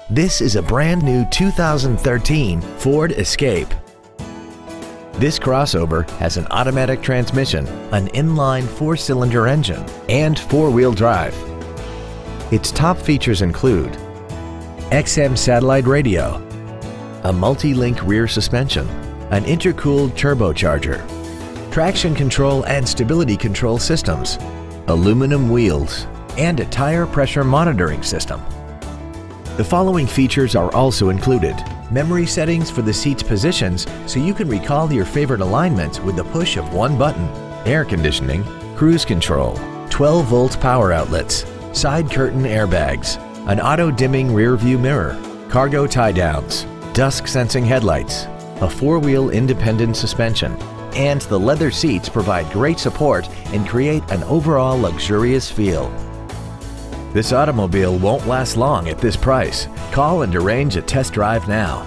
This is a brand new 2013 Ford Escape. This crossover has an automatic transmission, an inline 4-cylinder engine, and 4-wheel drive. Its top features include XM satellite radio, a multi-link rear suspension, an intercooled turbocharger, traction control and stability control systems, aluminum wheels, and a tire pressure monitoring system. The following features are also included: memory settings for the seat's positions so you can recall your favorite alignments with the push of one button, air conditioning, cruise control, 12-volt power outlets, side curtain airbags, an auto-dimming rear-view mirror, cargo tie-downs, dusk-sensing headlights, a 4-wheel independent suspension, and the leather seats provide great support and create an overall luxurious feel. This automobile won't last long at this price. Call and arrange a test drive now.